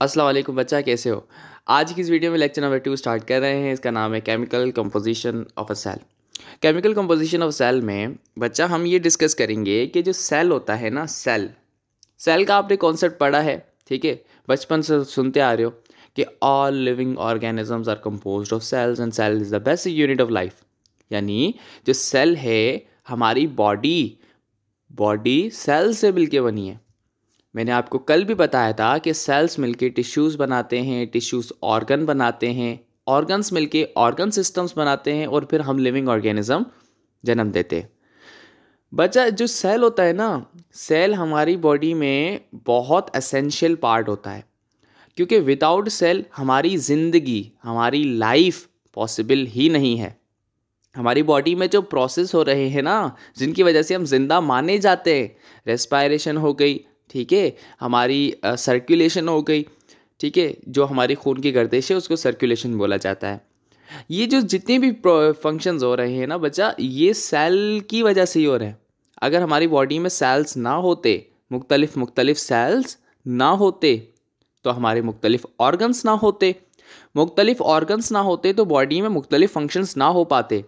अस्सलाम वालेकुम बच्चा, कैसे हो। आज की इस वीडियो में लेक्चर नंबर 2 स्टार्ट कर रहे हैं। इसका नाम है chemical composition of a cell. Chemical composition of cell में बच्चा हम ये डिस्कस करेंगे कि जो सेल होता है ना, सेल का आपने कॉन्सेप्ट पढ़ा है, ठीक है, बचपन से सुनते आ रहे हो कि all living organisms are composed of cells and cell is the basic unit of life. यानी जो सेल है, हमारी बॉडी सेल से मिलके बनी है। मैंने आपको कल भी बताया था कि सेल्स मिलके टिश्यूज़ बनाते हैं, टिश्यूज़ ऑर्गन बनाते हैं, ऑर्गन्स मिलके ऑर्गन सिस्टम्स बनाते हैं और फिर हम लिविंग ऑर्गेनिज्म जन्म देते हैं। बच्चा, जो सेल होता है ना, सेल हमारी बॉडी में बहुत एसेंशियल पार्ट होता है, क्योंकि विदाउट सेल हमारी ज़िंदगी, हमारी लाइफ पॉसिबल ही नहीं है। हमारी बॉडी में जो प्रोसेस हो रहे हैं ना, जिनकी वजह से हम जिंदा माने जाते हैं, रेस्पायरेशन हो गई, ठीक है, हमारी सर्कुलेशन हो गई, ठीक है, जो हमारी खून की गर्दिश है उसको सर्कुलेशन बोला जाता है। ये जो जितने भी फंक्शंस हो रहे हैं ना बच्चा, ये सेल की वजह से ही हो रहे हैं। अगर हमारी बॉडी में सेल्स ना होते, मुख्तलिफ सेल्स ना होते, तो हमारे मुख्तलिफ ऑर्गन्स ना होते, मुख्तलिफ ऑर्गन्स ना होते तो बॉडी में मुख्तलिफ फंक्शंस ना हो पाते।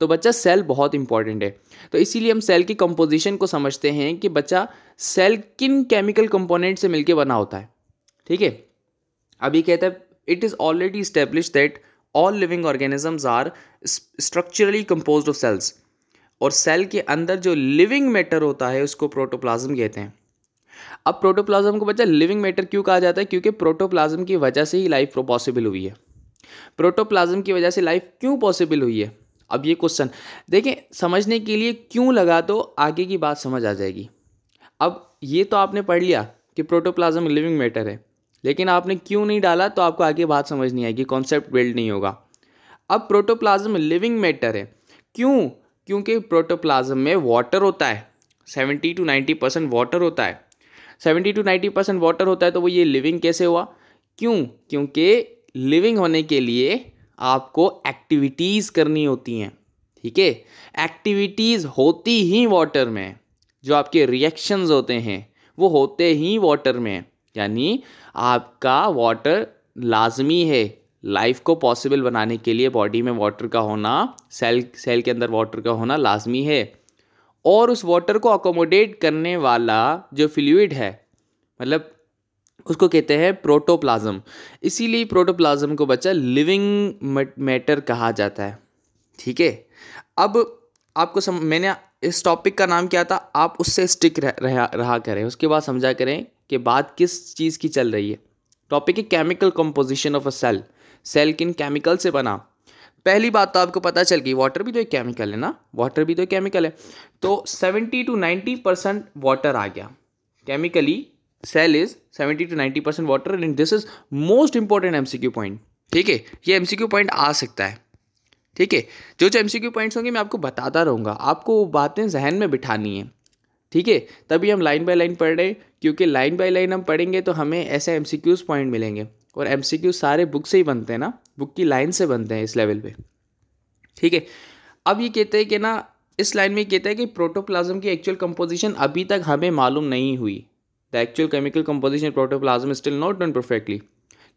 तो बच्चा, सेल बहुत इंपॉर्टेंट है। तो इसीलिए हम सेल की कंपोजिशन को समझते हैं कि बच्चा, सेल किन केमिकल कंपोनेंट से मिलके बना होता है, ठीक है। अभी कहता है it is already establish that all living organisms are structurally composed of cells. और सेल के अंदर जो लिविंग मैटर होता है उसको प्रोटोप्लाज्म कहते हैं। अब प्रोटोप्लाज्म को बच्चा लिविंग मैटर क्यों कहा जाता है? क्योंकि प्रोटोप्लाज्म की वजह से ही लाइफ पॉसिबल हुई है। प्रोटोप्लाज्म की वजह से लाइफ क्यों पॉसिबल हुई है? अब ये क्वेश्चन देखें, समझने के लिए क्यों लगा तो आगे की बात समझ आ जाएगी। अब ये तो आपने पढ़ लिया कि प्रोटोप्लाज्म लिविंग मैटर है, लेकिन आपने क्यों नहीं डाला तो आपको आगे बात समझ नहीं आएगी, कॉन्सेप्ट बिल्ड नहीं होगा। अब प्रोटोप्लाज्म लिविंग मैटर है क्यों? क्योंकि प्रोटोप्लाज्म में वाटर होता है, 70 to 90% वाटर होता है। 70 to 90% वाटर होता है, तो वो ये लिविंग कैसे हुआ? क्यों? क्योंकि लिविंग होने के लिए आपको एक्टिविटीज़ करनी होती हैं, ठीक है। एक्टिविटीज़ होती ही वाटर में, जो आपके रिएक्शंस होते हैं वो होते ही वाटर में। यानी आपका वाटर लाजमी है लाइफ को पॉसिबल बनाने के लिए। बॉडी में वाटर का होना, सेल के अंदर वाटर का होना लाजमी है। और उस वाटर को अकोमोडेट करने वाला जो फ्लूइड है, मतलब उसको कहते हैं प्रोटोप्लाज्म। इसीलिए प्रोटोप्लाज्म को बच्चा लिविंग मैटर कहा जाता है, ठीक है। अब आपको मैंने इस टॉपिक का नाम क्या था, आप उससे स्टिक रहा करें, उसके बाद समझा करें कि बात किस चीज़ की चल रही है। टॉपिक है chemical composition of a cell. Cell किन केमिकल से बना? पहली बात तो आपको पता चल गई, वाटर भी तो एक केमिकल है ना, वाटर भी तो एक केमिकल है। तो 70 to 90% वाटर आ गया chemically. Cell is 70 to 90% water and this is most important MCQ point, ठीक है। ये एमसीक्यू पॉइंट आ सकता है, ठीक है। जो एमसीक्यू पॉइंट्स होंगे मैं आपको बताता रहूँगा, आपको वो बातें जहन में बिठानी है, ठीक है। तभी हम लाइन बाय लाइन पढ़ रहे हैं, क्योंकि लाइन बाय लाइन हम पढ़ेंगे तो हमें ऐसे एमसीक्यूज पॉइंट मिलेंगे। और एमसीक्यू सारे बुक से ही बनते हैं ना, बुक की लाइन से बनते हैं इस लेवल पे, ठीक है। अब ये कहते हैं कि ना, इस लाइन में कहता है कि प्रोटोप्लाज्म की एक्चुअल कंपोजिशन अभी तक हमें मालूम नहीं हुई। The actual chemical composition protoplasm still not known perfectly.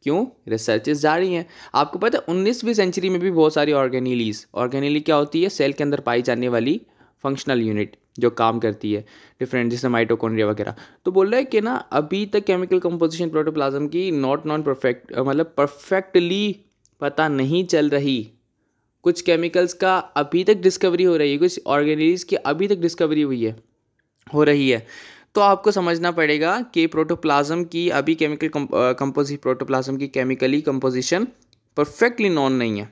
क्यों? रिसर्चेस जारी हैं। आपको पता है 19वीं सेंचुरी में भी बहुत सारी ऑर्गेनीली क्या होती है? सेल के अंदर पाई जाने वाली फंक्शनल यूनिट जो काम करती है डिफरेंट, जैसे माइटोकॉन्ड्रिया वगैरह। तो बोल रहा है कि ना, अभी तक केमिकल कंपोजिशन प्रोटोप्लाज्म की नॉन परफेक्ट, मतलब परफेक्टली पता नहीं चल रही। कुछ केमिकल्स का अभी तक डिस्कवरी हो रही है, कुछ ऑर्गेनीलीज की अभी तक डिस्कवरी हो रही है। तो आपको समझना पड़ेगा कि प्रोटोप्लाज्म की अभी प्रोटोप्लाज्म की केमिकली कंपोजिशन परफेक्टली नॉन नहीं है,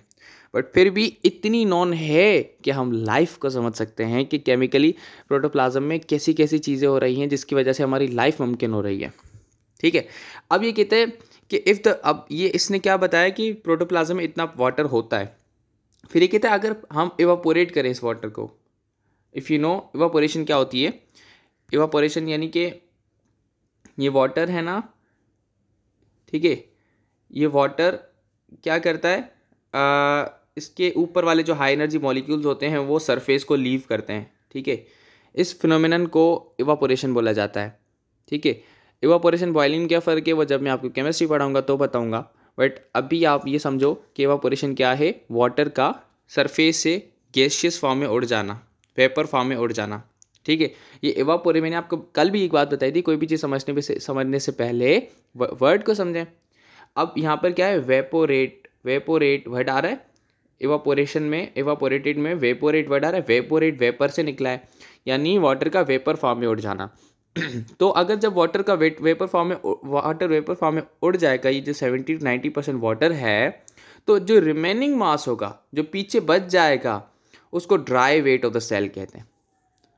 बट फिर भी इतनी नॉन है कि हम लाइफ को समझ सकते हैं कि केमिकली प्रोटोप्लाज्म में कैसी कैसी चीज़ें हो रही हैं जिसकी वजह से हमारी लाइफ मुमकिन हो रही है, ठीक है। अब ये कहते हैं कि अब ये इसने क्या बताया कि प्रोटोप्लाज्म में इतना वाटर होता है। फिर ये कहते हैं अगर हम इवापोरेट करें इस वाटर को, इफ़ यू नो इवापोरेशन क्या होती है। इवापोरेशन यानी कि ये वाटर है ना, ठीक है, ये वाटर क्या करता है, इसके ऊपर वाले जो हाई एनर्जी मॉलिक्यूल्स होते हैं वो सरफेस को लीव करते हैं, ठीक है। इस फिनोमिनन को इवापोरेशन बोला जाता है, ठीक है। इवापोरेशन बॉइलिंग में क्या फ़र्क है वो जब मैं आपको केमिस्ट्री पढ़ाऊँगा तो बताऊँगा, बट अभी आप ये समझो कि इवापोरेशन क्या है, वाटर का सरफेस से गैसियस फॉर्म में उड़ जाना, वेपर फॉर्म में उड़ जाना, ठीक है। ये इवापोरे मैंने आपको कल भी एक बात बताई थी, कोई भी चीज़ समझने से पहले वर्ड को समझें। अब यहाँ पर क्या है, वेपोरेट, वेपोरेट वर्ड आ रहा है, इवापोरेशन में, इवापोरेटेड में वेपोरेट वर्ड आ रहा है, वेपोरेट वेपर से निकला है, यानी वाटर का वेपर फॉर्म में उड़ जाना। तो अगर जब वाटर का वेपर फॉर्म में उड़ जाएगा, ये जो 70 to 90% वाटर है, तो जो रिमेनिंग मास होगा, जो पीछे बच जाएगा, उसको dry weight of the cell कहते हैं।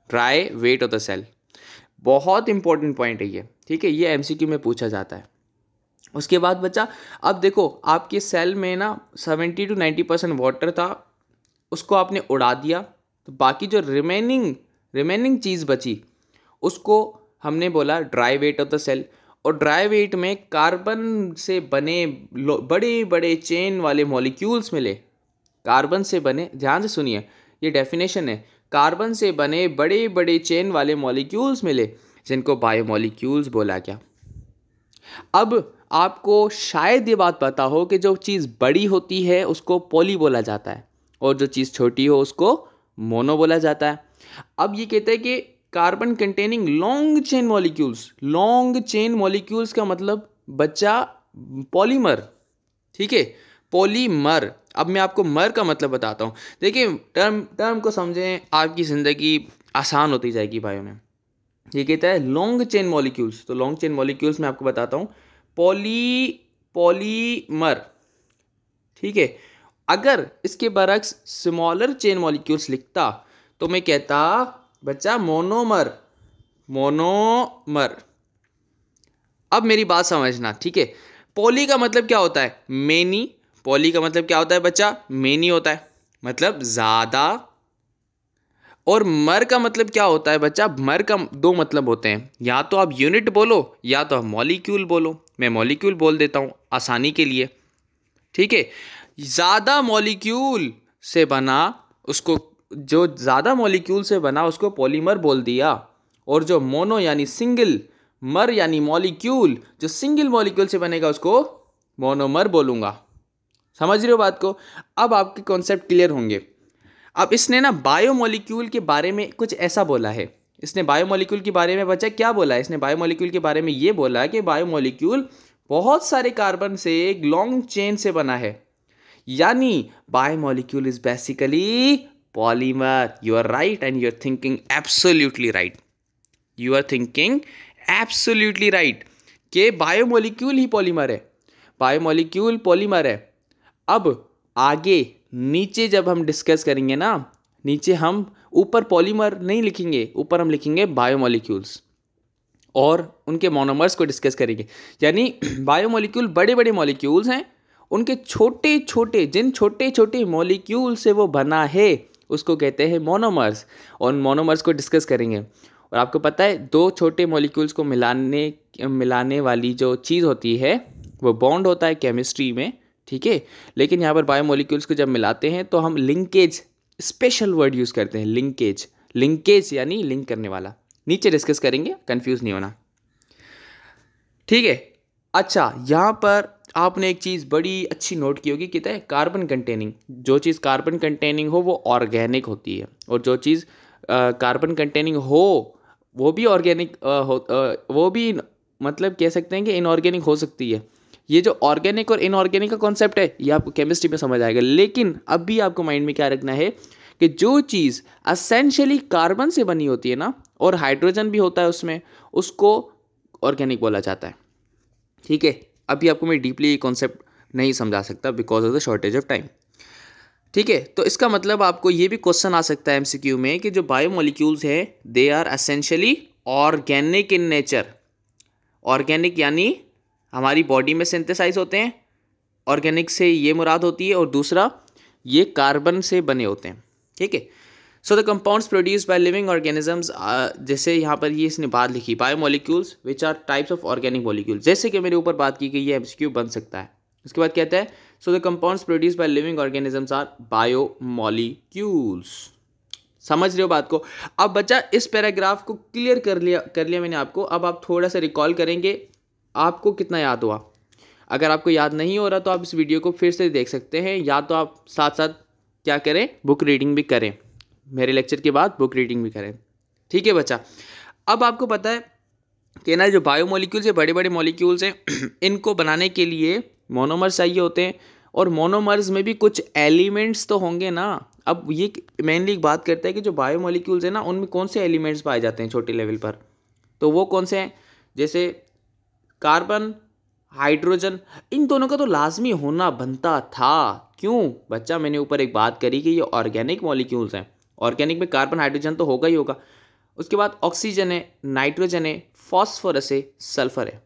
Dry weight of the cell, बहुत इंपॉर्टेंट पॉइंट है ये, ठीक है। ये एमसीक्यू में पूछा जाता है। उसके बाद बच्चा, अब देखो आपके सेल में ना 70 to 90% वाटर था, उसको आपने उड़ा दिया, तो बाकी जो रिमेनिंग चीज़ बची उसको हमने बोला dry weight of the cell. और ड्राई वेट में कार्बन से बने बड़े बड़े चेन वाले मॉलिक्यूल्स मिले, कार्बन से बने, ध्यान से सुनिए ये डेफिनेशन है, कार्बन से बने बड़े बड़े चेन वाले मॉलिक्यूल्स मिले, जिनको बायोमॉलिक्यूल्स बोला गया। अब आपको शायद ये बात पता हो कि जो चीज़ बड़ी होती है उसको पॉली बोला जाता है, और जो चीज़ छोटी हो उसको मोनो बोला जाता है। अब ये कहते हैं कि carbon containing long chain molecules, long chain molecules का मतलब बच्चा पॉलीमर, ठीक है, पॉलीमर। अब मैं आपको मर का मतलब बताता हूँ, देखिए टर्म को समझें, आपकी ज़िंदगी आसान होती जाएगी भाइयों में। ये कहता है लॉन्ग चेन मॉलिक्यूल्स, तो लॉन्ग चेन मॉलिक्यूल्स मैं आपको बताता हूँ, पॉलीमर, ठीक है। अगर इसके बरक्स स्मॉलर चेन मॉलिक्यूल्स लिखता तो मैं कहता बच्चा मोनोमर, मोनोमर। अब मेरी बात समझना, ठीक है। पॉली का मतलब क्या होता है, मेनी, पॉली का मतलब क्या होता है बच्चा, मेनी होता है, मतलब ज़्यादा। और मर का मतलब क्या होता है बच्चा, मर का दो मतलब होते हैं, या तो आप यूनिट बोलो या तो आप मॉलिक्यूल बोलो। मैं मॉलिक्यूल बोल देता हूँ आसानी के लिए, ठीक है। ज़्यादा मॉलिक्यूल से बना उसको, जो ज़्यादा मॉलिक्यूल से बना उसको पॉलीमर बोल दिया, और जो मोनो यानी सिंगल, मर यानी मॉलिक्यूल, जो सिंगल मॉलिक्यूल से बनेगा उसको मोनोमर बोलूँगा। समझ रहे हो बात को? अब आपके कॉन्सेप्ट क्लियर होंगे। अब इसने ना बायोमॉलिक्यूल के बारे में कुछ ऐसा बोला है, इसने बायोमॉलिक्यूल के बारे में बच्चा क्या बोला है, इसने बायोमॉलिक्यूल के बारे में ये बोला कि बायोमॉलिक्यूल बहुत सारे कार्बन से एक लॉन्ग चेन से बना है, यानी biomolecule is basically polymer. You are right and you are thinking absolutely right, you are thinking absolutely right कि बायोमॉलिक्यूल ही पॉलीमर है, बायोमॉलिक्यूल पॉलीमर है। अब आगे नीचे जब हम डिस्कस करेंगे ना, नीचे हम ऊपर पॉलीमर नहीं लिखेंगे, ऊपर हम लिखेंगे बायोमॉलिक्यूल्स और उनके मोनोमर्स को डिस्कस करेंगे। यानी बायोमॉलिक्यूल बड़े बड़े मॉलिक्यूल्स हैं, उनके छोटे छोटे, जिन छोटे छोटे मॉलिक्यूल से वो बना है उसको कहते हैं मोनोमर्स, और मोनोमर्स को डिस्कस करेंगे। और आपको पता है दो छोटे मॉलिक्यूल्स को मिलाने वाली जो चीज़ होती है वो बॉन्ड होता है केमिस्ट्री में, ठीक है। लेकिन यहाँ पर बायोमॉलिक्यूल्स को जब मिलाते हैं तो हम लिंकेज, स्पेशल वर्ड यूज़ करते हैं, लिंकेज, लिंकेज यानी लिंक करने वाला। नीचे डिस्कस करेंगे, कंफ्यूज नहीं होना, ठीक है। अच्छा, यहाँ पर आपने एक चीज़ बड़ी अच्छी नोट की होगी, कहता है कार्बन कंटेनिंग, जो चीज़ कार्बन कंटेनिंग हो वो ऑर्गेनिक होती है, और जो चीज़ कार्बन कंटेनिंग हो वो भी ऑर्गेनिक वो भी मतलब कह सकते हैं कि इनऑर्गेनिक हो सकती है। ये जो ऑर्गेनिक और इनऑर्गेनिक का कॉन्सेप्ट है ये आपको केमिस्ट्री में समझ आएगा, लेकिन अभी आपको माइंड में क्या रखना है कि जो चीज़ एसेंशियली कार्बन से बनी होती है ना, और हाइड्रोजन भी होता है उसमें, उसको ऑर्गेनिक बोला जाता है, ठीक है। अभी आपको मैं डीपली ये कॉन्सेप्ट नहीं समझा सकता because of the shortage of time, ठीक है। तो इसका मतलब आपको ये भी क्वेश्चन आ सकता है एमसीक्यू में कि जो बायोमॉलिक्यूल्स हैं they are essentially organic in nature. Organic यानी हमारी बॉडी में सिंथेसाइज होते हैं, ऑर्गेनिक से ये मुराद होती है, और दूसरा ये कार्बन से बने होते हैं, ठीक है। So the compounds produced by living organisms, जैसे यहाँ पर ये इसने बात लिखी, biomolecules which are types of organic molecules, जैसे कि मेरे ऊपर बात की गई, ये एमसीक्यू बन सकता है। उसके बाद कहता है so the compounds produced by living organisms are biomolecules. समझ रहे हो बात को? अब बच्चा इस पैराग्राफ को क्लियर कर लिया मैंने आपको। अब आप थोड़ा सा रिकॉल करेंगे, आपको कितना याद हुआ। अगर आपको याद नहीं हो रहा तो आप इस वीडियो को फिर से देख सकते हैं, या तो आप साथ साथ क्या करें, बुक रीडिंग भी करें, मेरे लेक्चर के बाद बुक रीडिंग भी करें। ठीक है बच्चा। अब आपको पता है कि ना जो बायोमोलिक्यूल्स है, बड़े बड़े मॉलिक्यूल्स हैं, इनको बनाने के लिए मोनोमर्स चाहिए होते हैं, और मोनोमर्स में भी कुछ एलिमेंट्स तो होंगे ना। अब ये मेनली एक बात करता है कि जो बायोमोलिक्यूल्स है ना, उनमें कौन से एलिमेंट्स पाए जाते हैं छोटे लेवल पर, तो वो कौन से हैं, जैसे कार्बन, हाइड्रोजन, इन दोनों का तो लाजमी होना बनता था। क्यों बच्चा? मैंने ऊपर एक बात करी कि ये ऑर्गेनिक मॉलिक्यूल्स हैं, ऑर्गेनिक में कार्बन हाइड्रोजन तो होगा ही होगा। उसके बाद ऑक्सीजन है, नाइट्रोजन है, फॉस्फोरस है, सल्फर है।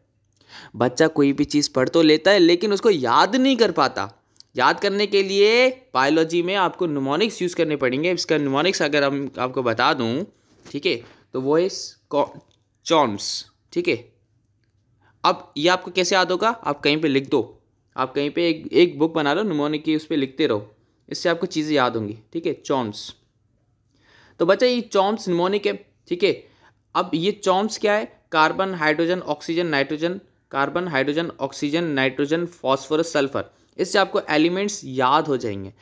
बच्चा कोई भी चीज़ पढ़ तो लेता है लेकिन उसको याद नहीं कर पाता। याद करने के लिए बायोलॉजी में आपको न्यूमोनिक्स यूज़ करने पड़ेंगे। इसका न्यूमोनिक्स अगर हम आपको बता दूं, ठीक है, तो वो है चॉम्स। ठीक है, अब ये आपको कैसे याद होगा? आप कहीं पे लिख दो, आप कहीं पे एक बुक बना लो न्यूमोनिक की, उस पर लिखते रहो, इससे आपको चीज़ें याद होंगी। ठीक है, चॉम्स। तो बच्चा ये चॉम्स न्यूमोनिक है। ठीक है, अब ये चॉम्स क्या है? Carbon, hydrogen, oxygen, nitrogen, carbon, hydrogen, oxygen, nitrogen, phosphorus, sulphur. इससे आपको एलिमेंट्स याद हो जाएंगे।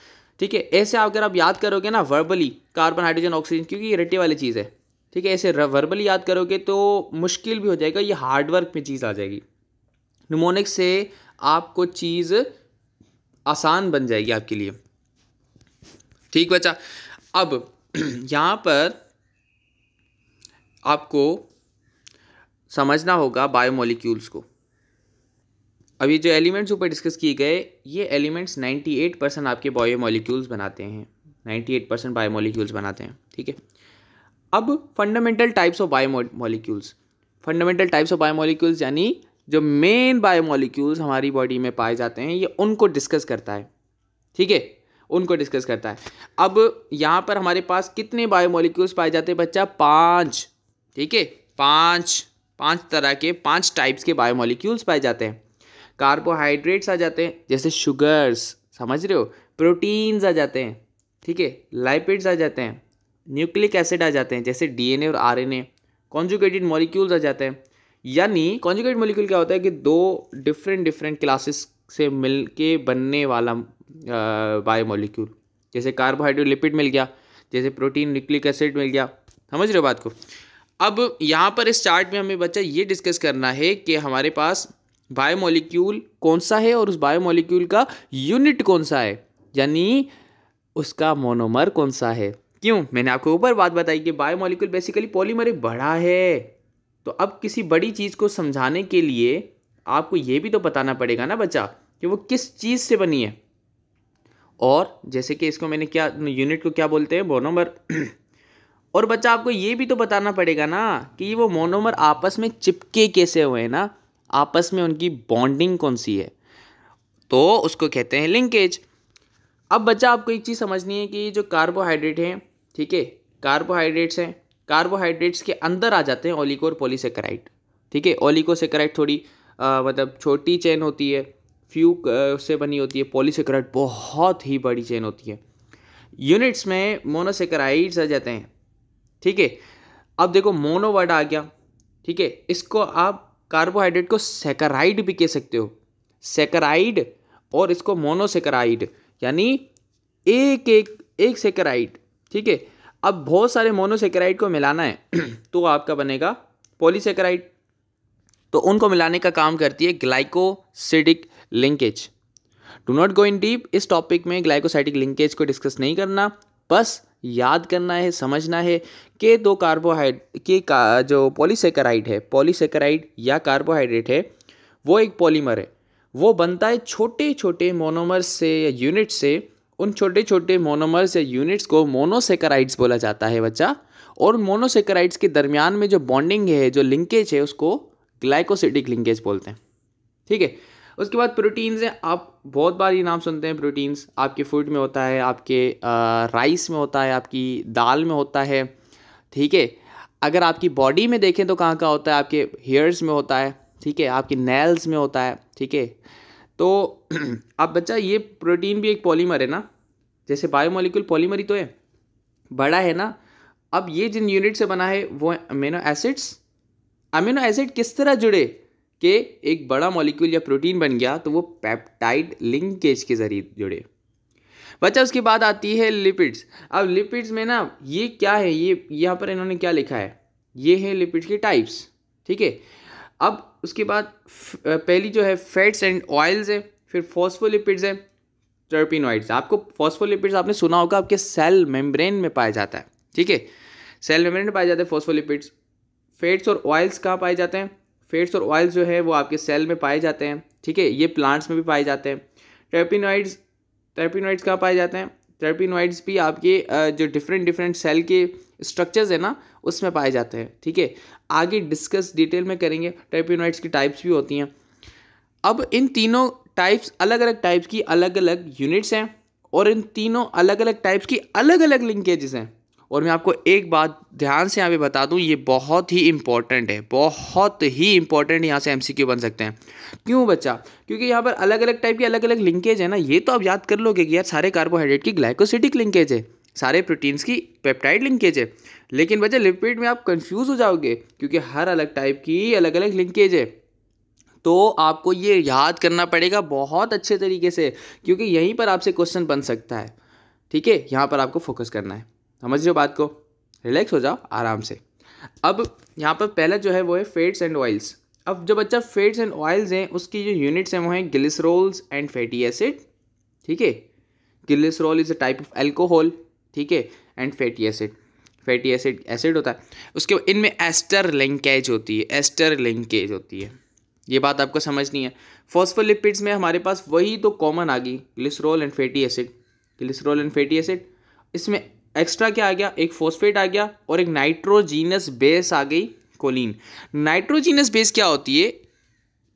ठीक है, ऐसे अगर आप याद करोगे ना वर्बली, कार्बन, हाइड्रोजन, ऑक्सीजन, क्योंकि ये रट्टे वाली चीज़ है। ठीक है, ऐसे वर्बली याद करोगे तो मुश्किल भी हो जाएगा, ये हार्डवर्क में चीज़ आ जाएगी। न्यूमोनिक्स से आपको चीज़ आसान बन जाएगी आपके लिए। ठीक बच्चा। अब यहाँ पर आपको समझना होगा बायोमोलिक्यूल्स को। अब ये जो एलिमेंट्स ऊपर डिस्कस किए गए, ये एलिमेंट्स 98% आपके बायोमोलिक्यूल्स बनाते हैं, 98% बायोमोलिक्यूल्स बनाते हैं। ठीक है, अब fundamental types of biomolecules. Fundamental types of biomolecules यानी जो मेन बायोमोलिक्यूल्स हमारी बॉडी में पाए जाते हैं, ये उनको डिस्कस करता है। ठीक है, उनको डिस्कस करता है। अब यहाँ पर हमारे पास कितने बायोमोलिक्यूल्स पाए जाते हैं बच्चा? 5। ठीक है, 5 तरह के, 5 टाइप्स के बायोमोलिक्यूल्स पाए जाते हैं। कार्बोहाइड्रेट्स आ जाते हैं, जैसे शुगर्स, समझ रहे हो? प्रोटीन्स आ जाते हैं। ठीक है, लाइपिड्स आ जाते हैं, न्यूक्लिक एसिड आ जाते हैं, जैसे डीएनए और आरएनए। कॉन्जुगेटेड मॉलिक्यूल्स आ जाते हैं। यानी कॉन्जुगेट मॉलिक्यूल क्या होता है कि दो डिफरेंट क्लासेस से मिल के बनने वाला बायोमोलिक्यूल। जैसे कार्बोहाइड्रेट, लिपिड मिल गया, जैसे प्रोटीन, न्यूक्लिक एसिड मिल गया। समझ रहे हो बात को? अब यहाँ पर इस चार्ट में हमें बच्चा ये डिस्कस करना है कि हमारे पास बायोमोलिक्यूल कौन सा है और उस बायोमोलिक्यूल का यूनिट कौन सा है, यानी उसका मोनोमर कौन सा है। क्यों? मैंने आपको ऊपर बात बताई कि बायोमोलिक्यूल बेसिकली पॉलीमर एक बड़ा है। तो अब किसी बड़ी चीज़ को समझाने के लिए आपको ये भी तो बताना पड़ेगा ना बच्चा कि वो किस चीज़ से बनी है। और जैसे कि इसको मैंने क्या, यूनिट को क्या बोलते हैं? मोनोमर। और बच्चा आपको ये भी तो बताना पड़ेगा ना कि वो मोनोमर आपस में चिपके कैसे हुए हैं ना, आपस में उनकी बॉन्डिंग कौन सी है, तो उसको कहते हैं लिंकेज। अब बच्चा आपको एक चीज़ समझनी है कि जो कार्बोहाइड्रेट हैं, ठीक है, कार्बोहाइड्रेट्स हैं, कार्बोहाइड्रेट्स के अंदर आ जाते हैं ओलिगो और पॉलीसेकेराइड। ठीक है, ओलिगोसेकेराइड थोड़ी मतलब छोटी चेन होती है, फ्यू से बनी होती है। पॉलीसेकेराइड बहुत ही बड़ी चेन होती है। यूनिट्स में मोनोसेकेराइड्स आ जाते हैं। ठीक है, अब देखो मोनो वर्ड आ गया। ठीक है, इसको आप कार्बोहाइड्रेट को सेकेराइड भी कह सकते हो, सेकेराइड, और इसको मोनोसेकेराइड, यानी एक सेकेराइड। ठीक है, अब बहुत सारे मोनोसेकेराइड को मिलाना है तो आपका बनेगा पॉलीसेकेराइड। तो उनको मिलाने का काम करती है glycosidic linkage. Do not go in deep, इस टॉपिक में ग्लाइकोसाइडिक लिंकेज को डिस्कस नहीं करना, बस याद करना है, समझना है कि दो जो पॉलीसेकेराइड है, पॉलीसेकेराइड या कार्बोहाइड्रेट है, वो एक पॉलीमर है। वो बनता है छोटे छोटे मोनोमर्स से या यूनिट से। उन छोटे छोटे मोनोमर्स या यूनिट्स को मोनोसेकेराइड्स बोला जाता है बच्चा। और मोनोसेकेराइड्स के दरमियान में जो बॉन्डिंग है, जो लिंकेज है, उसको ग्लाइकोसिडिक लिंकेज बोलते हैं। ठीक है, उसके बाद प्रोटीन्स हैं। आप बहुत बार ये नाम सुनते हैं प्रोटीन्स। आपके फूड में होता है, आपके राइस में होता है, आपकी दाल में होता है। ठीक है, अगर आपकी बॉडी में देखें तो कहाँ होता है? आपके हेयर्स में होता है। ठीक है, आपकी नेल्स में होता है। ठीक है, तो अब बच्चा ये प्रोटीन भी एक पॉलीमर है ना, जैसे बायोमोलिक्यूल पॉलीमर ही तो है, बड़ा है ना। अब ये जिन यूनिट से बना है वो अमीनो एसिड्स। अमीनो एसिड किस तरह जुड़े कि एक बड़ा मॉलिक्यूल या प्रोटीन बन गया, तो वो पेप्टाइड लिंकेज के जरिए जुड़े। बच्चा उसके बाद आती है लिपिड्स। अब लिपिड्स में ना ये क्या है, ये यहाँ पर इन्होंने क्या लिखा है, ये है लिपिड्स के टाइप्स। ठीक है, अब उसके बाद पहली जो है फैट्स एंड ऑयल्स है, फिर फॉस्फोलिपिड्स है, टर्पिनॉइड्स। आपको फॉस्फोलिपिड्स आपने सुना होगा, आपके सेल मेम्ब्रेन में पाया जाता है। ठीक है, सेल मेम्ब्रेन में पाए जाते हैं फॉस्फोलिपिड्स। फैट्स और ऑयल्स कहाँ पाए जाते हैं, फैट्स और ऑयल्स जो है वो आपके सेल में पाए जाते हैं। ठीक है, ये प्लांट्स में भी पाए जाते हैं। टर्पिनॉइड्स, टर्पिनॉइड्स कहाँ पाए जाते हैं, टर्पिनॉइड्स भी आपके जो डिफरेंट सेल के स्ट्रक्चर्स है ना उसमें पाए जाते हैं। ठीक है, आगे डिस्कस डिटेल में करेंगे। टर्पिनॉइड्स की टाइप्स भी होती हैं। अब इन तीनों टाइप्स, अलग अलग टाइप्स की अलग अलग यूनिट्स हैं, और इन तीनों अलग अलग टाइप्स की अलग अलग लिंकेजेस हैं। और मैं आपको एक बात ध्यान से यहाँ पे बता दूँ, ये बहुत ही इंपॉर्टेंट है, बहुत ही इंपॉर्टेंट। यहाँ से एमसीक्यू बन सकते हैं। क्यों बच्चा, क्योंकि यहाँ पर अलग अलग टाइप की अलग अलग लिंकेज है ना। ये तो आप याद कर लोगे कि यार सारे कार्बोहाइड्रेट की ग्लाइकोसिडिक लिंकेज है, सारे प्रोटीन्स की पेप्टाइड लिंकेज है। लेकिन बच्चा लिपिड में आप कन्फ्यूज़ हो जाओगे, क्योंकि हर अलग टाइप की अलग अलग लिंकेज है। तो आपको ये याद करना पड़ेगा बहुत अच्छे तरीके से, क्योंकि यहीं पर आपसे क्वेश्चन बन सकता है। ठीक है, यहाँ पर आपको फोकस करना है। समझ रहे हो बात को, रिलैक्स हो जाओ आराम से। अब यहाँ पर पहला जो है वो है फैट्स एंड ऑयल्स। अब जो बच्चा फैट्स एंड ऑयल्स हैं उसकी जो यूनिट्स हैं वो हैं ग्लिसरॉल्स एंड फैटी एसिड। ठीक है, glycerol is a type of alcohol. ठीक है, and fatty acid, fatty acid acid होता है। उसके बाद इनमें एस्टर लिंकेज होती है, एस्टर लिंकेज होती है। ये बात आपको समझनी है। फॉस्फोलिपिड्स में हमारे पास वही तो कॉमन आ गई, glycerol and fatty acid, glycerol and fatty acid. इसमें एक्स्ट्रा क्या आ गया, एक फॉस्फेट आ गया और एक नाइट्रोजीनस बेस आ गई, कोलिन। नाइट्रोजीनस बेस क्या होती है,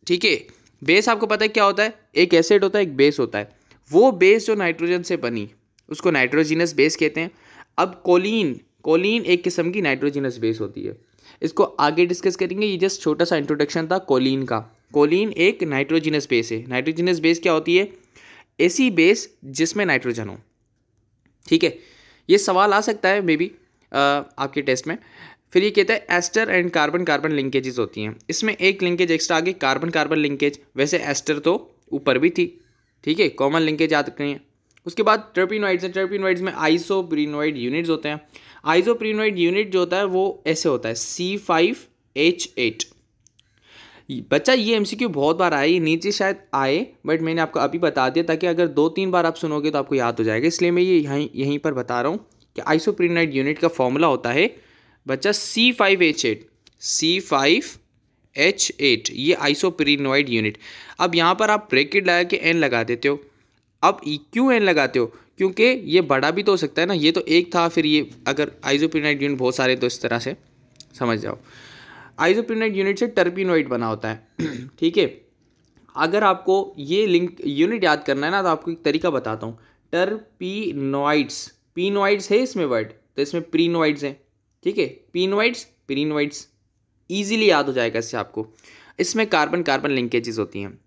ठीक है, बेस आपको पता है क्या होता है, एक एसिड होता है एक बेस होता है। वो बेस जो नाइट्रोजन से बनी उसको नाइट्रोजीनस बेस कहते हैं। अब कोलिन, कोलिन एक किस्म की नाइट्रोजीनस बेस होती है। इसको आगे डिस्कस करेंगे, ये जस्ट छोटा सा इंट्रोडक्शन था कोलिन का। कोलिन एक नाइट्रोजीनस बेस है। नाइट्रोजीनस बेस क्या होती है, ऐसी बेस जिसमें नाइट्रोजन हो। ठीक है, ये सवाल आ सकता है मे बी आपके टेस्ट में। फिर ये कहता है ester and carbon carbon linkages होती हैं। इसमें एक लिंकेज एक्स्ट्रा आगे, कार्बन कार्बन लिंकेज। वैसे एस्टर तो ऊपर भी थी। ठीक है, कॉमन लिंकेज याद रखनी है। उसके बाद टर्पिनॉइड्स हैं। टर्पिनॉइड्स में आइसोप्रीनोइड यूनिट्स होते हैं। आइसोप्रीनोइड यूनिट जो होता है वो ऐसे होता है C5H8। बच्चा ये एमसीक्यू बहुत बार आए, नीचे शायद आए, बट मैंने आपको अभी बता दिया ताकि अगर 2-3 बार आप सुनोगे तो आपको याद हो जाएगा। इसलिए मैं ये यहीं पर बता रहा हूँ कि आइसोप्रीनोइड यूनिट का फॉर्मूला होता है बच्चा C5H8, C5H8, ये आइसोप्रीनोइड यूनिट। अब यहाँ पर आप ब्रैकेट लगा के N लगा देते हो। अब क्यों N लगाते हो, क्योंकि ये बड़ा भी तो हो सकता है ना। ये तो एक था, फिर ये अगर आइसोप्रीनोइड यूनिट बहुत सारे, तो इस तरह से समझ जाओ। आइसोप्रीनोइड यूनिट से टर्पिनोइड बना होता है। ठीक है, अगर आपको ये लिंक यूनिट याद करना है ना तो आपको एक तरीका बताता हूँ। टर्पिनोइड्स, पीनोइड्स है इसमें वर्ड, तो इसमें प्रीनोइड्स हैं। ठीक है, पीनोइड्स प्रीनोइड्स, ईजिली याद हो जाएगा इससे आपको। इसमें कार्बन कार्बन लिंकेजेस होती हैं।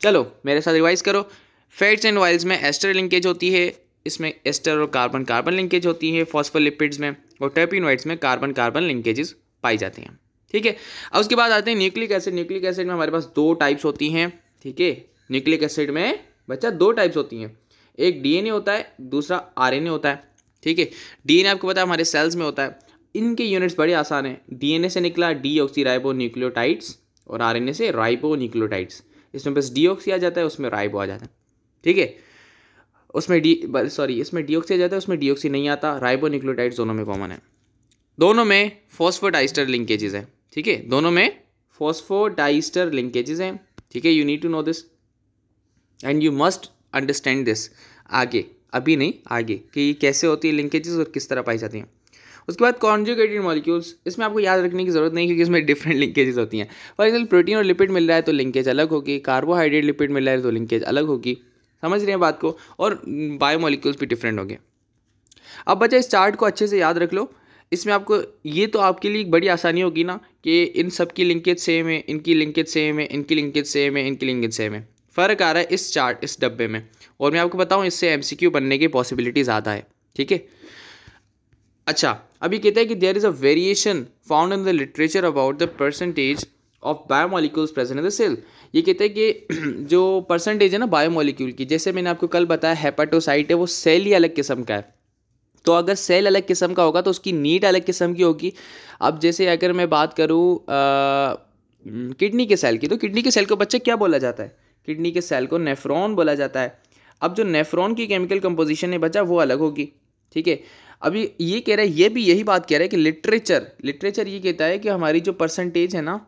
चलो मेरे साथ रिवाइज करो। फैट्स एंड ऑयल्स में एस्टर लिंकेज होती है, इसमें एस्टर और कार्बन कार्बन लिंकेज होती है फॉस्फोलिपिड्स में, और टर्पिनोइड्स में कार्बन कार्बन लिंकेजेस पाई जाती हैं। ठीक है, अब उसके बाद आते हैं न्यूक्लिक एसिड। न्यूक्लिक एसिड में हमारे पास 2 टाइप्स होती हैं। ठीक है, न्यूक्लिक एसिड में बच्चा 2 टाइप्स होती हैं, एक डीएनए होता है, दूसरा आरएनए होता है। ठीक है, डीएनए आपको पता है हमारे सेल्स में होता है। इनके यूनिट्स बड़े आसान हैं। डीएनए से निकला डीऑक्सीराइबो न्यूक्लियोटाइड्स, और आरएनए से राइबो न्यूक्लियोटाइड्स। इसमें बस डीऑक्सी आ जाता है, उसमें राइबो आ जाता है। ठीक है, उसमें इसमें डीऑक्सी आ जाता है, उसमें डीऑक्सी नहीं आता। राइबो न्यूक्लियोटाइड्स दोनों में कॉमन है। दोनों में फॉस्फोडाइस्टर लिंकेजेस हैं। ठीक है, दोनों में फॉस्फोडाइस्टर लिंकेजेस हैं। ठीक है, you need to know this and you must understand this. आगे, अभी नहीं, आगे कि ये कैसे होती है लिंकेजेस और किस तरह पाई जाती हैं। उसके बाद कॉन्जुगेटेड मॉलिक्यूल्स, इसमें आपको याद रखने की जरूरत नहीं, क्योंकि इसमें डिफरेंट लिंकेजेस होती हैं। फॉर एग्जाम्पल प्रोटीन और लिपिड मिल रहा है तो लिंकेज अलग होगी, कार्बोहाइड्रेट लिपिड मिल रहा है तो लिंकेज अलग होगी। समझ रहे हैं बात को, और बायोमोलिक्यूल्स भी डिफरेंट होंगे। अब बच्चा इस चार्ट को अच्छे से याद रख लो। इसमें आपको ये तो आपके लिए बड़ी आसानी होगी ना कि इन सब की लिंकेज सेम है, इनकी लिंकेज सेम है, इनकी लिंकेज सेम है, इनकी लिंकेज सेम है। फ़र्क आ रहा है इस चार्ट, इस डब्बे में। और मैं आपको बताऊं इससे एमसीक्यू बनने की पॉसिबिलिटी ज़्यादा है। ठीक है, अच्छा अब ये कहता है कि there is a variation found in the literature about the percentage of biomolecules present in the cell. ये कहते हैं कि जो परसेंटेज है ना बायोमोलिक्यूल की, जैसे मैंने आपको कल बताया हेपेटोसाइट है वो सेल ही अलग किस्म का है। तो अगर सेल अलग किस्म का होगा तो उसकी नीड अलग किस्म की होगी। अब जैसे अगर मैं बात करूँ किडनी के सेल की, तो किडनी के सेल को बच्चे क्या बोला जाता है? किडनी के सेल को नेफ्रॉन बोला जाता है। अब जो नेफ्रॉन की केमिकल कंपोजिशन है बच्चा वो अलग होगी, ठीक है। अभी ये कह रहा है, ये भी यही बात कह रहा है कि लिटरेचर ये कहता है कि हमारी जो परसेंटेज है ना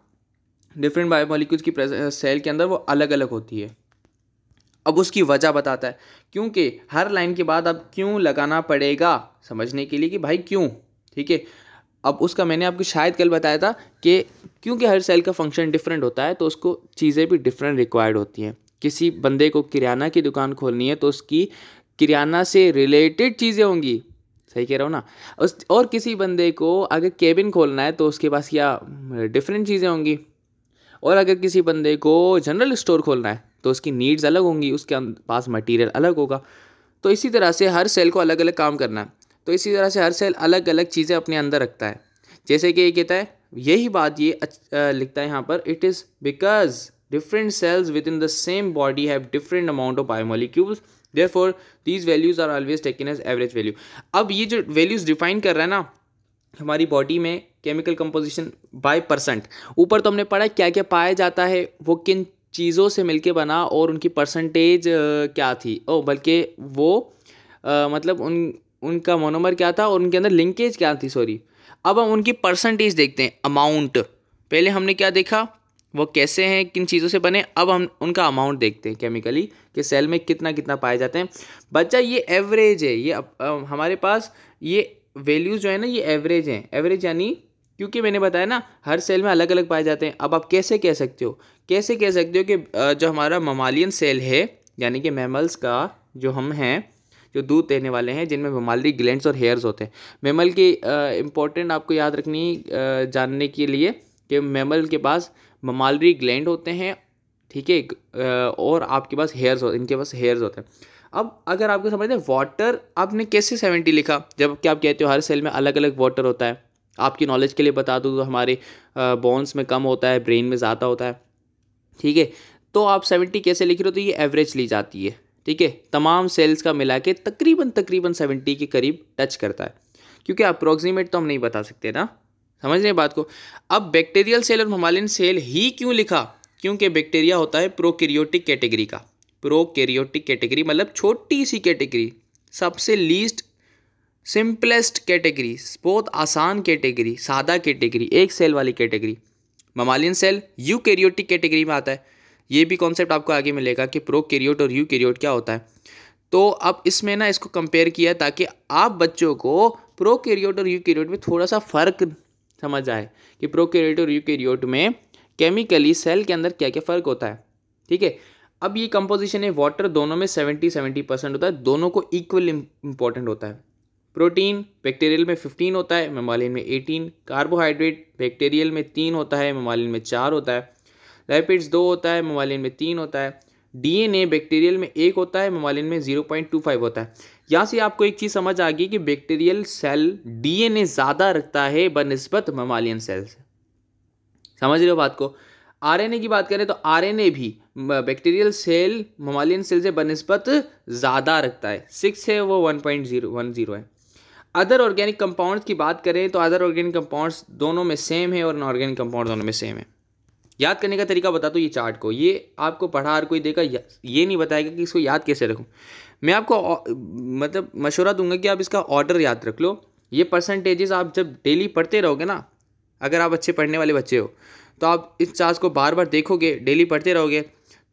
डिफरेंट बायोमोलिक्यूल्स की सेल के अंदर वो अलग अलग होती है। अब उसकी वजह बताता है, क्योंकि हर लाइन के बाद अब क्यों लगाना पड़ेगा समझने के लिए कि भाई क्यों, ठीक है। अब उसका मैंने आपको शायद कल बताया था कि क्योंकि हर सेल का फंक्शन डिफरेंट होता है तो उसको चीज़ें भी डिफरेंट रिक्वायर्ड होती हैं। किसी बंदे को किराना की दुकान खोलनी है तो उसकी किराना से रिलेटेड चीज़ें होंगी, सही कह रहा हूँ ना। और किसी बंदे को अगर केबिन खोलना है तो उसके पास क्या डिफरेंट चीज़ें होंगी। और अगर किसी बंदे को जनरल स्टोर खोलना है तो उसकी नीड्स अलग होंगी, उसके पास मटेरियल अलग होगा। तो इसी तरह से हर सेल को अलग अलग काम करना है, तो इसी तरह से हर सेल अलग अलग चीज़ें अपने अंदर रखता है। जैसे कि ये कहता है, यही बात ये लिखता है यहाँ पर, it is because different cells within the same body have different amount of biomolecules, therefore these values are always taken as average value. अब ये जो वैल्यूज डिफाइन कर रहा है ना हमारी बॉडी में केमिकल कंपोजिशन बाय परसेंट, ऊपर तो हमने पढ़ा क्या क्या पाया जाता है, वो किन चीज़ों से मिलके बना और उनकी परसेंटेज क्या थी, बल्कि वो मतलब उनका मोनोमर क्या था और उनके अंदर लिंकेज क्या थी, सॉरी। अब हम उनकी परसेंटेज देखते हैं, अमाउंट। पहले हमने क्या देखा, वो कैसे हैं, किन चीज़ों से बने। अब हम उनका अमाउंट देखते हैं केमिकली कि सेल में कितना कितना पाए जाते हैं। बच्चा ये एवरेज है, ये हमारे पास ये वैल्यूज़ जो है ना ये एवरेज हैं। एवरेज यानी क्योंकि मैंने बताया ना हर सेल में अलग अलग पाए जाते हैं। अब आप कैसे कह सकते हो कि जो हमारा ममालियन सेल है यानी कि मैमल्स का जो हम हैं जो दूध देने वाले हैं जिनमें ममालरी ग्लैंड्स और हेयर्स होते हैं। मैमल की इम्पोर्टेंट आपको याद रखनी जानने के लिए कि मैमल के पास ममालरी ग्लैंड होते हैं, ठीक है, और आपके पास इनके पास हेयर्स होते हैं। अब अगर आपको समझ में वाटर आपने कैसे 70 लिखा, जब कि आप कहते हो हर सेल में अलग अलग वाटर होता है। आपकी नॉलेज के लिए बता दूँ तो हमारे बोन्स में कम होता है, ब्रेन में ज़्यादा होता है, ठीक है। तो आप 70 कैसे लिख रहे हो, तो ये एवरेज ली जाती है, ठीक है। तमाम सेल्स का मिला के तकरीबन 70 के करीब टच करता है, क्योंकि अप्रोक्सीमेट तो हम नहीं बता सकते ना, समझ रहे हैं बात को। अब बैक्टीरियल सेल और ममालियन सेल ही क्यों लिखा, क्योंकि बैक्टीरिया होता है प्रोकैरियोटिक कैटेगरी का। प्रोकैरियोटिक कैटेगरी मतलब छोटी सी कैटेगरी, सबसे लीस्ट सिंपलेस्ट कैटेगरी, बहुत आसान कैटेगरी, सादा कैटेगरी, एक सेल वाली कैटेगरी। ममालियन सेल यूकैरियोटिक कैटेगरी में आता है। ये भी कॉन्सेप्ट आपको आगे मिलेगा कि प्रोकैरियोट और यूकैरियोट क्या होता है। तो अब इसमें ना इसको कंपेयर किया ताकि आप बच्चों को प्रोकैरियोट और यूकैरियोट में थोड़ा सा फ़र्क समझ आए कि प्रोकैरियोट और यूकैरियोट में केमिकली सेल के अंदर क्या क्या फ़र्क होता है, ठीक है। अब ये कंपोजिशन है वाटर, दोनों में 70% होता है, दोनों को इक्वल इंपॉर्टेंट होता है। प्रोटीन बैक्टीरियल में 15 होता है, ममालियन में 18। कार्बोहाइड्रेट बैक्टीरियल में 3 होता है, ममालियन में 4 होता है। लिपिड्स 2 होता है, ममालियन में 3 होता है। डीएनए बैक्टीरियल में 1 होता है, ममालियन में 0.25 होता है। यहाँ से आपको एक चीज़ समझ आ गई कि बैक्टीरियल सेल डीएनए ज़्यादा रखता है बनिस्बत ममालियन सेल से, समझ रहे हो बात को। आरएनए की बात करें तो आरएनए भी बैक्टीरियल सेल ममालियन सेल से बनिस्बत ज़्यादा रखता है, 6 है वो 1.010 है। अदर ऑर्गेनिक कंपाउंड्स की बात करें तो अदर ऑर्गेनिक कंपाउंड्स दोनों में सेम है और इनऑर्गेनिक कंपाउंड दोनों में सेम है। याद करने का तरीका बता दो, ये चार्ट को, ये आपको पढ़ा हर कोई देगा, ये नहीं बताएगा कि इसको याद कैसे रखूँ। मैं आपको मतलब मशवरा दूंगा कि आप इसका ऑर्डर याद रख लो। ये परसेंटेजेस आप जब डेली पढ़ते रहोगे ना, अगर आप अच्छे पढ़ने वाले बच्चे हो तो आप इस चार्ट को बार बार देखोगे, डेली पढ़ते रहोगे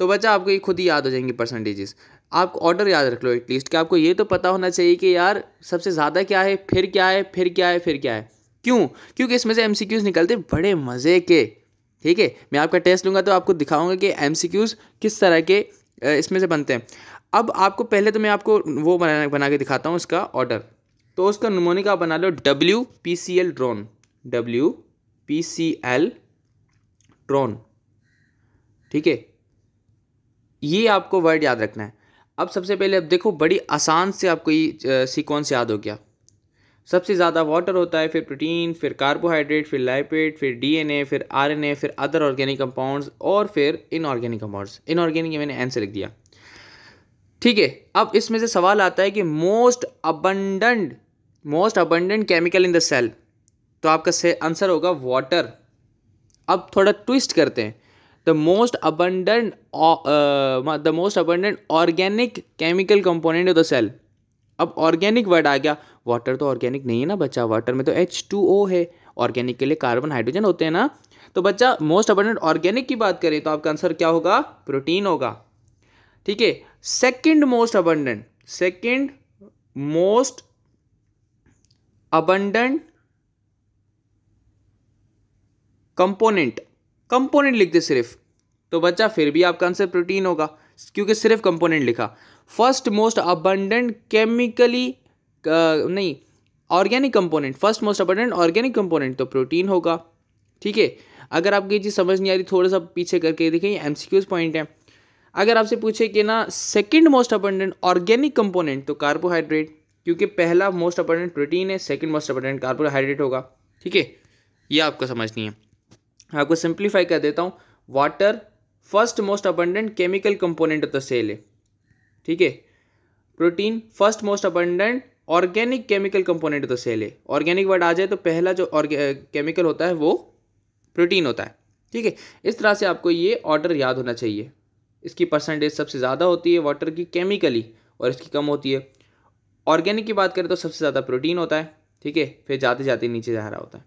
तो बच्चा आपको ये खुद ही याद हो जाएंगे परसेंटेजेस। आप ऑर्डर याद रख लो एटलीस्ट, कि आपको ये तो पता होना चाहिए कि यार सबसे ज़्यादा क्या है, फिर क्या है, फिर क्या है, फिर क्या है। क्यों? क्योंकि इसमें से एमसीक्यूज़ निकलते बड़े मज़े के, ठीक है। मैं आपका टेस्ट लूँगा तो आपको दिखाऊंगा कि एमसीक्यूज़ किस तरह के इसमें से बनते हैं। अब आपको पहले तो मैं आपको वो बना के दिखाता हूँ इसका ऑर्डर। तो उसका नमूनिका बना लो WPCL ड्रोन, WPCL ड्रोन, ठीक है। ये आपको वर्ड याद रखना है। अब सबसे पहले अब देखो, बड़ी आसान से आपको ये सीक्वेंस याद हो गया। सबसे ज़्यादा वाटर होता है, फिर प्रोटीन, फिर कार्बोहाइड्रेट, फिर लिपिड, फिर डीएनए, फिर आरएनए, फिर अदर ऑर्गेनिक कंपाउंड्स और फिर इनऑर्गेनिक कंपाउंड्स। इनऑर्गेनिक ये मैंने एन से लिख दिया, ठीक है। अब इसमें से सवाल आता है कि most abundant chemical in the cell, तो आपका आंसर होगा वाटर। अब थोड़ा ट्विस्ट करते हैं, the most abundant organic chemical component of the cell. अब ऑर्गेनिक वर्ड आ गया, वाटर तो ऑर्गेनिक नहीं है ना बच्चा, वाटर में तो H2O है, ऑर्गेनिक के लिए कार्बन हाइड्रोजन होते हैं ना। तो बच्चा मोस्ट अबंडेंट ऑर्गेनिक की बात करें तो आपका आंसर क्या होगा, प्रोटीन होगा, ठीक है। सेकंड मोस्ट अबंडेंट कंपोनेंट लिखते सिर्फ, तो बच्चा फिर भी आपका आंसर प्रोटीन होगा क्योंकि सिर्फ कंपोनेंट लिखा। First most abundant organic component, first most abundant organic component तो प्रोटीन होगा, ठीक है। अगर आपको ये चीज़ समझ नहीं आ रही, थोड़ा सा पीछे करके देखिए, ये MCQs पॉइंट है। अगर आपसे पूछे कि ना second most abundant organic component तो कार्बोहाइड्रेट, क्योंकि पहला मोस्ट अबंडेंट प्रोटीन है, सेकंड मोस्ट अबंडेंट कार्बोहाइड्रेट होगा, ठीक है। ये आपको समझनी है। आपको सिंप्लीफाई कर देता हूँ, water first most abundant chemical component of the cell है, ठीक है। Protein first most abundant organic chemical component of the cell है। ऑर्गेनिक वर्ड आ जाए तो पहला जो केमिकल होता है वो प्रोटीन होता है, ठीक है। इस तरह से आपको ये ऑर्डर याद होना चाहिए। इसकी परसेंटेज सबसे ज़्यादा होती है वाटर की केमिकली और इसकी कम होती है। ऑर्गेनिक की बात करें तो सबसे ज़्यादा प्रोटीन होता है, ठीक है, फिर जाते जाते नीचे जा रहा होता है।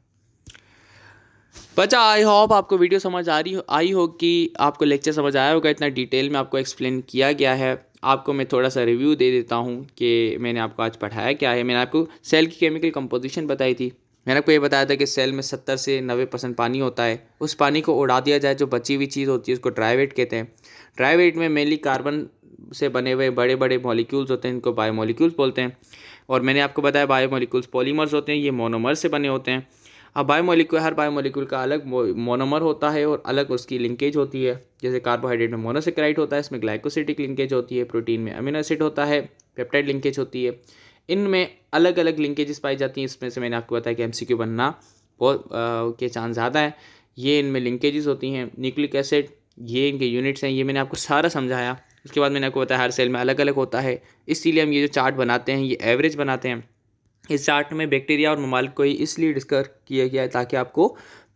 बच्चा आई होप आपको वीडियो समझ आई हो कि आपको लेक्चर समझ आया होगा, इतना डिटेल में आपको एक्सप्लेन किया गया है। आपको मैं थोड़ा सा रिव्यू दे देता हूँ कि मैंने आपको आज पढ़ाया क्या है। मैंने आपको सेल की केमिकल कंपोजिशन बताई थी। मैंने आपको ये बताया था कि सेल में 70 से 90% पानी होता है। उस पानी को उड़ा दिया जाए, जो बची हुई चीज़ होती है उसको ड्राई वेट कहते हैं। ड्राई वेट में मेनली कार्बन से बने हुए बड़े बड़े मॉलिक्यूल्स होते हैं, इनको बायोमॉलिक्यूल्स बोलते हैं। और मैंने आपको बताया बायोमॉलिक्यूल्स पॉलीमर्स होते हैं, ये मोनोमर से बने होते हैं। अब हर बायोमॉलिक्यूल का अलग मोनोमर होता है और अलग उसकी लिंकेज होती है। जैसे कार्बोहाइड्रेट में मोनोसेकेराइड होता है, इसमें ग्लाइकोसिडिक लिंकेज होती है। प्रोटीन में अमीनो एसिड होता है, पेप्टाइड लिंकेज होती है। इनमें अलग अलग लिंकेजेस पाई जाती हैं। इसमें से मैंने आपको बताया कि MCQ बनना बहुत के चांस ज़्यादा है। ये इनमें लिंकेजेस होती हैं। न्यूक्लिक एसिड, ये इनके यूनिट्स हैं, ये मैंने आपको सारा समझाया। उसके बाद मैंने आपको बताया हर सेल में अलग अलग होता है, इसीलिए हम ये जो चार्ट बनाते हैं ये एवरेज बनाते हैं। इस चार्ट में बैक्टीरिया और ममालिक को ही इसलिए डिस्कस किया गया है ताकि आपको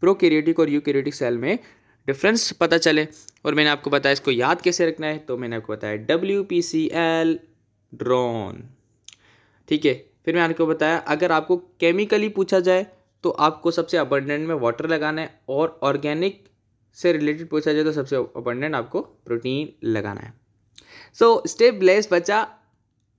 प्रोकैरियोटिक और यूकैरियोटिक सेल में डिफरेंस पता चले। और मैंने आपको बताया इसको याद कैसे रखना है, तो मैंने आपको बताया WPCL ड्रॉन, ठीक है। फिर मैंने आपको बताया अगर आपको केमिकली पूछा जाए तो आपको सबसे अबंडेंट में वाटर लगाना है, और ऑर्गेनिक से रिलेटेड पूछा जाए तो सबसे अबंडेंट आपको प्रोटीन लगाना है। सो स्टे ब्लेस्ड बच्चा।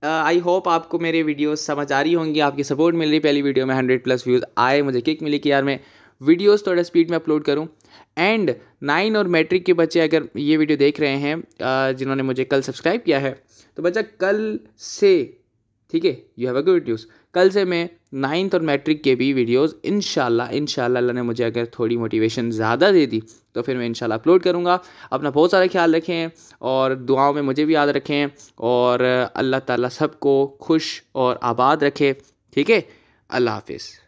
आई होप आपको मेरे वीडियोस समझ आ रही होंगी, आपकी सपोर्ट मिल रही। पहली वीडियो में 100+ व्यूज़ आए, मुझे किक मिली कि यार मैं वीडियोस थोड़ा स्पीड में अपलोड करूं। एंड 9 और मैट्रिक के बच्चे अगर ये वीडियो देख रहे हैं जिन्होंने मुझे कल सब्सक्राइब किया है, तो बच्चा कल से, ठीक है, you have a good news, कल से मैं 9th और मैट्रिक के भी वीडियोस इंशाल्लाह अल्लाह ने मुझे अगर थोड़ी मोटिवेशन ज़्यादा दे दी तो फिर मैं इंशाल्लाह अपलोड करूँगा। अपना बहुत सारा ख्याल रखें और दुआओं में मुझे भी याद रखें, और अल्लाह ताला सबको खुश और आबाद रखे, ठीक है। अल्लाह हाफिज़।